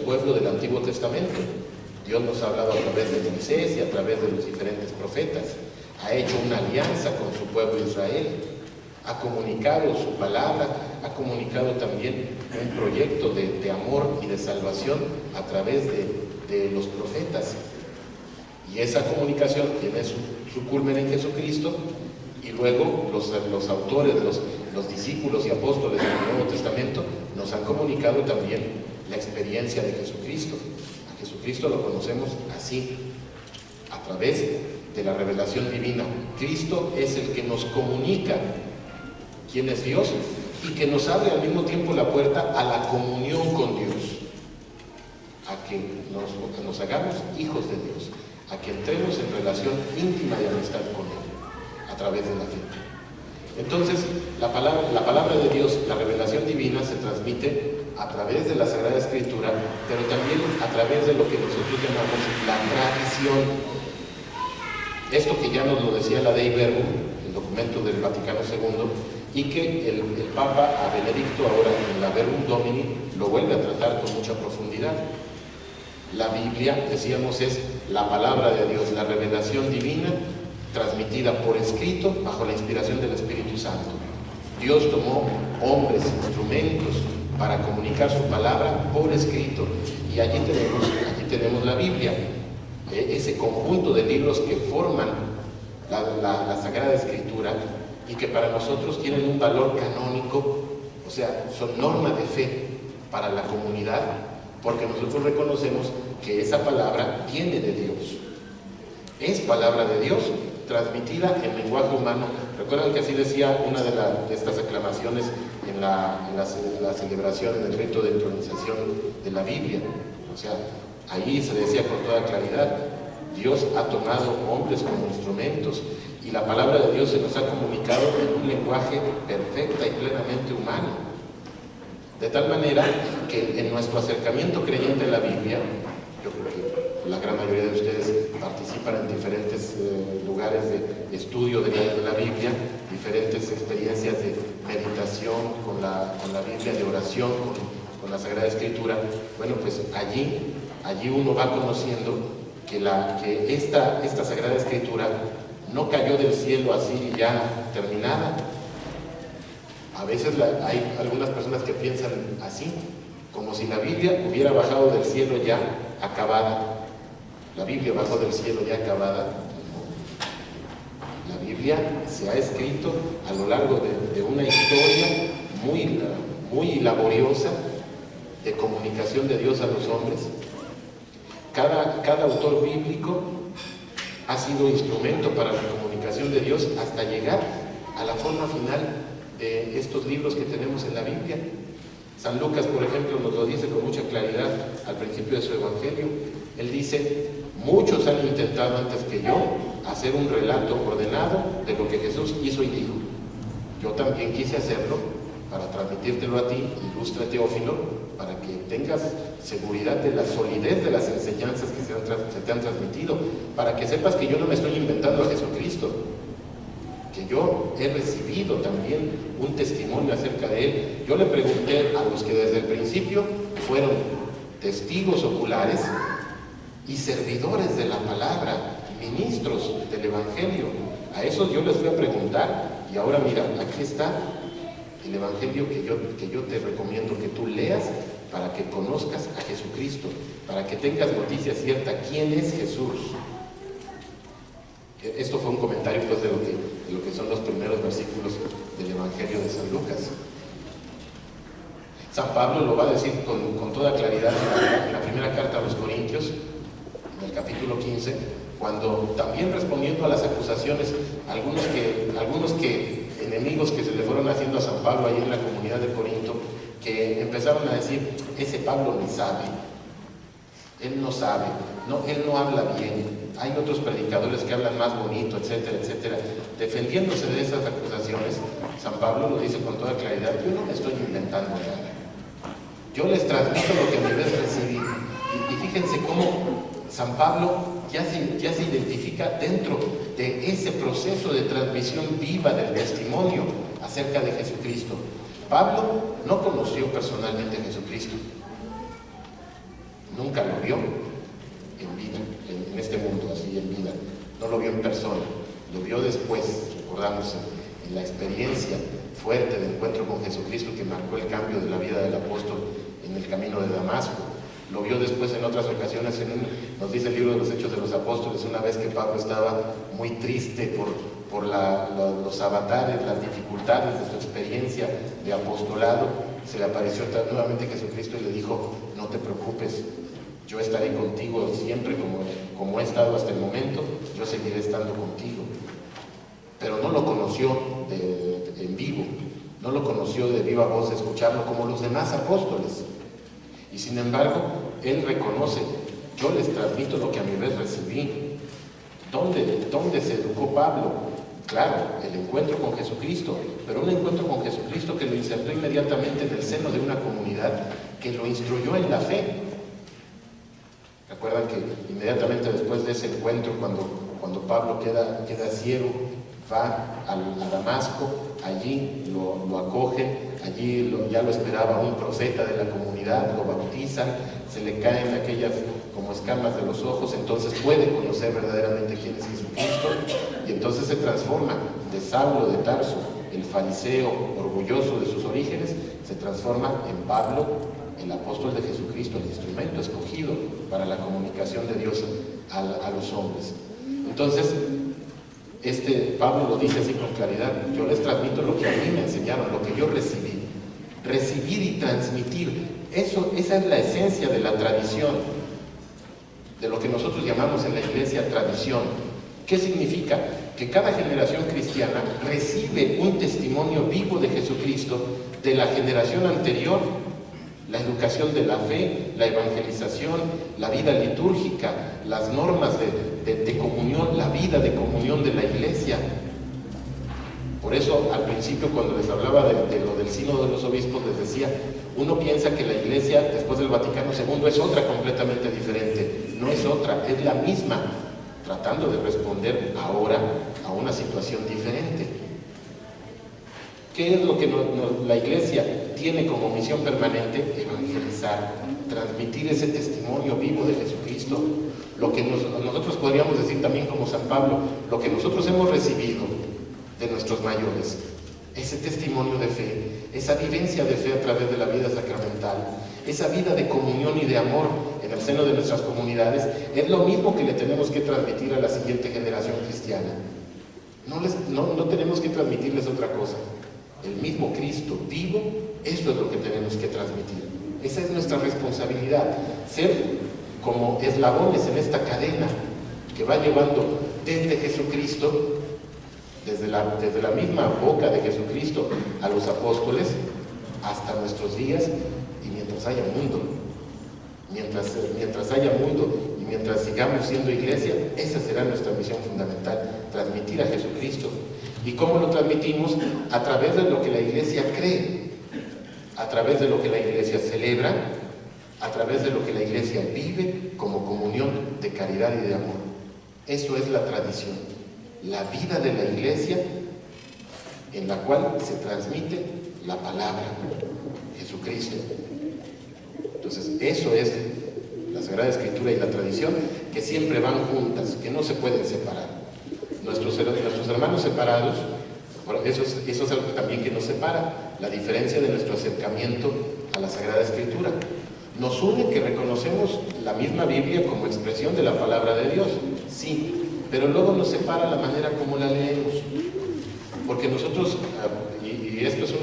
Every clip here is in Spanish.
pueblo del Antiguo Testamento. Dios nos ha hablado a través de Moisés y a través de los diferentes profetas. Ha hecho una alianza con su pueblo Israel. Ha comunicado su palabra, ha comunicado también un proyecto de amor y de salvación a través de los profetas. Y esa comunicación tiene su culmen en Jesucristo, y luego los autores, los discípulos y apóstoles del Nuevo Testamento nos han comunicado también la experiencia de Jesucristo. A Jesucristo lo conocemos así, a través de la revelación divina. Cristo es el que nos comunica quién es Dios y que nos abre al mismo tiempo la puerta a la comunión con Dios, a que nos hagamos hijos de Dios, a que entremos en relación íntima y amistad con Él a través de la fe. Entonces, la palabra de Dios, la revelación divina, se transmite a través de la Sagrada Escritura, pero también a través de lo que nosotros llamamos la tradición. Esto que ya nos lo decía la Dei Verbum, el documento del Vaticano II, y que el Papa a Benedicto ahora en la Verbum Domini lo vuelve a tratar con mucha profundidad. La Biblia, decíamos, es la palabra de Dios, la revelación divina transmitida por escrito bajo la inspiración del Espíritu Santo. Dios tomó hombres, instrumentos para comunicar su palabra por escrito, y allí tenemos la Biblia, ese conjunto de libros que forman la Sagrada Escritura y que para nosotros tienen un valor canónico, o sea, son norma de fe para la comunidad, porque nosotros reconocemos que esa palabra viene de Dios, es palabra de Dios transmitida en lenguaje humano. Recuerdan que así decía una de estas aclamaciones en la celebración, en el rito de entronización de la Biblia. O sea, ahí se decía con toda claridad: Dios ha tomado hombres como instrumentos, y la palabra de Dios se nos ha comunicado en un lenguaje perfecta y plenamente humano. De tal manera que en nuestro acercamiento creyente a la Biblia, yo creo que la gran mayoría de ustedes participan en diferentes lugares de estudio de la Biblia, diferentes experiencias de meditación con la Biblia, de oración con la Sagrada Escritura. Bueno, pues allí uno va conociendo que esta Sagrada Escritura no cayó del cielo así ya terminada. A veces hay algunas personas que piensan así, como si la Biblia hubiera bajado del cielo ya acabada. La Biblia bajó del cielo ya acabada. La Biblia se ha escrito a lo largo de una historia muy laboriosa de comunicación de Dios a los hombres. Cada autor bíblico ha sido instrumento para la comunicación de Dios hasta llegar a la forma final de estos libros que tenemos en la Biblia. San Lucas, por ejemplo, nos lo dice con mucha claridad al principio de su Evangelio. Él dice: muchos han intentado antes que yo hacer un relato ordenado de lo que Jesús hizo y dijo. Yo también quise hacerlo para transmitírtelo a ti, ilustre Teófilo, para que tengas seguridad de la solidez de las enseñanzas que se te han transmitido, para que sepas que yo no me estoy inventando a Jesucristo, que yo he recibido también un testimonio acerca de Él. Yo le pregunté a los que desde el principio fueron testigos oculares y servidores de la palabra, ministros del Evangelio. A esos yo les fui a preguntar, y ahora mira, aquí está el Evangelio que yo te recomiendo que tú leas para que conozcas a Jesucristo, para que tengas noticia cierta quién es Jesús. Esto fue un comentario pues, de lo que son los primeros versículos del Evangelio de San Lucas. San Pablo lo va a decir con toda claridad en la primera carta a los Corintios, en el capítulo 15, cuando también respondiendo a las acusaciones, algunos enemigos que se le fueron haciendo a San Pablo ahí en la comunidad de Corinto, que empezaron a decir: ese Pablo ni sabe, él no sabe, él no habla bien, hay otros predicadores que hablan más bonito, etcétera, etcétera. Defendiéndose de esas acusaciones, San Pablo lo dice con toda claridad: yo no me estoy inventando nada, yo les transmito lo que me ves recibir. Y fíjense cómo San Pablo ya se identifica dentro de ese proceso de transmisión viva del testimonio acerca de Jesucristo. Pablo no conoció personalmente a Jesucristo. nunca lo vio en vida, en este mundo, así en vida. No lo vio en persona, lo vio después, recordamos, en la experiencia fuerte de encuentro con Jesucristo que marcó el cambio de la vida del apóstol en el camino de Damasco. Lo vio después en otras ocasiones, nos dice el libro de los Hechos de los Apóstoles, una vez que Pablo estaba muy triste por los avatares, las dificultades de su experiencia de apostolado, se le apareció nuevamente Jesucristo y le dijo: no te preocupes, yo estaré contigo siempre como he estado hasta el momento, yo seguiré estando contigo. Pero no lo conoció en vivo, no lo conoció de viva voz, de escucharlo como los demás apóstoles. Y sin embargo, él reconoce: yo les transmito lo que a mi vez recibí. ¿Dónde se educó Pablo? Claro, el encuentro con Jesucristo, pero un encuentro con Jesucristo que lo insertó inmediatamente en el seno de una comunidad que lo instruyó en la fe. Recuerdan que inmediatamente después de ese encuentro, cuando Pablo queda ciego, va a Damasco, allí lo acogen, allí ya lo esperaba un profeta de la comunidad, lo bautizan, se le caen aquellas como escamas de los ojos, entonces puede conocer verdaderamente quién es Jesucristo, y entonces se transforma de Saulo de Tarso, el fariseo orgulloso de sus orígenes, se transforma en Pablo, el apóstol de Jesucristo, el instrumento escogido para la comunicación de Dios a los hombres. Entonces, Pablo lo dice así con claridad: yo les transmito lo que a mí me enseñaron, lo que yo recibí. Recibir y transmitir, esa es la esencia de la tradición, de lo que nosotros llamamos en la iglesia tradición. ¿Qué significa? Que cada generación cristiana recibe un testimonio vivo de Jesucristo de la generación anterior, la educación de la fe, la evangelización, la vida litúrgica, las normas de comunión, la vida de comunión de la iglesia. Por eso, al principio, cuando les hablaba de lo del sínodo de los obispos, les decía: uno piensa que la iglesia después del Vaticano II es otra completamente diferente. No es otra, es la misma, tratando de responder ahora a una situación diferente. ¿Qué es lo que la iglesia tiene como misión permanente? Evangelizar, transmitir ese testimonio vivo de Jesucristo, lo que nosotros podríamos decir también como San Pablo, lo que nosotros hemos recibido de nuestros mayores, ese testimonio de fe, esa vivencia de fe a través de la vida sacramental, esa vida de comunión y de amor en el seno de nuestras comunidades, es lo mismo que le tenemos que transmitir a la siguiente generación cristiana. No tenemos que transmitirles otra cosa. El mismo Cristo vivo, eso es lo que tenemos que transmitir. Esa es nuestra responsabilidad, ser como eslabones en esta cadena que va llevando desde Jesucristo, desde la misma boca de Jesucristo a los apóstoles, hasta nuestros días, y mientras haya mundo. Mientras haya mundo y mientras sigamos siendo iglesia, esa será nuestra misión fundamental: transmitir a Jesucristo. ¿Y cómo lo transmitimos? A través de lo que la iglesia cree, a través de lo que la iglesia celebra, a través de lo que la iglesia vive como comunión de caridad y de amor. Eso es la tradición, la vida de la iglesia en la cual se transmite la palabra, Jesucristo. Entonces, eso es la Sagrada Escritura y la tradición, que siempre van juntas, que no se pueden separar. Nuestros hermanos separados, eso es algo también que nos separa, la diferencia de nuestro acercamiento a la Sagrada Escritura. Nos une que reconocemos la misma Biblia como expresión de la palabra de Dios, sí, pero luego nos separa la manera como la leemos. Porque nosotros, y esto es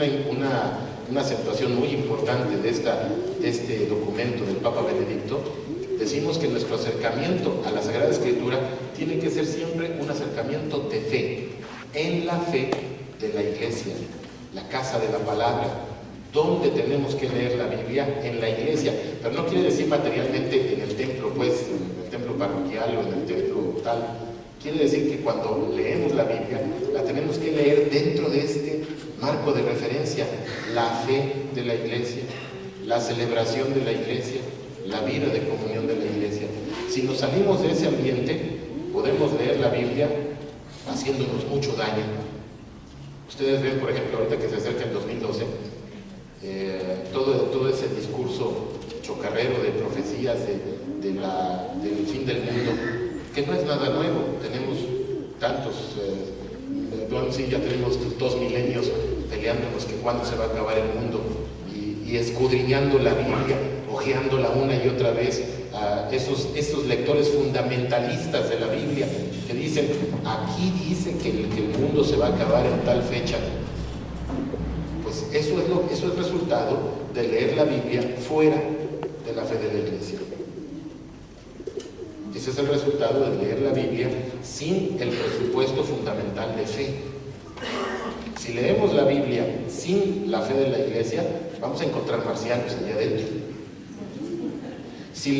una acentuación muy importante de este documento del Papa Benedicto, decimos que nuestro acercamiento a la Sagrada Escritura tiene que ser siempre un acercamiento de fe, en la fe de la iglesia, la casa de la palabra. ¿Dónde tenemos que leer la Biblia? En la iglesia, pero no quiere decir materialmente en el templo, pues, en el templo parroquial o en el templo tal. Quiere decir que cuando leemos la Biblia, la tenemos que leer dentro de este marco de referencia: la fe de la iglesia, la celebración de la iglesia, la vida de comunión de la iglesia. Si nos salimos de ese ambiente, podemos leer la Biblia haciéndonos mucho daño. Ustedes ven, por ejemplo, ahorita que se acerca el 2012, todo ese discurso chocarrero de profecías del fin del mundo, que no es nada nuevo. Tenemos tantos, bueno, sí, ya tenemos 2 milenios peleándonos que cuándo se va a acabar el mundo, y escudriñando la Biblia, hojeándola una y otra vez, a esos lectores fundamentalistas de la Biblia que dicen, aquí dice que el mundo se va a acabar en tal fecha. Pues eso es resultado de leer la Biblia fuera de la fe de la Iglesia. Ese es el resultado de leer la Biblia sin el presupuesto fundamental de fe. Si leemos la Biblia sin la fe de la Iglesia, vamos a encontrar marcianos allá adentro. Si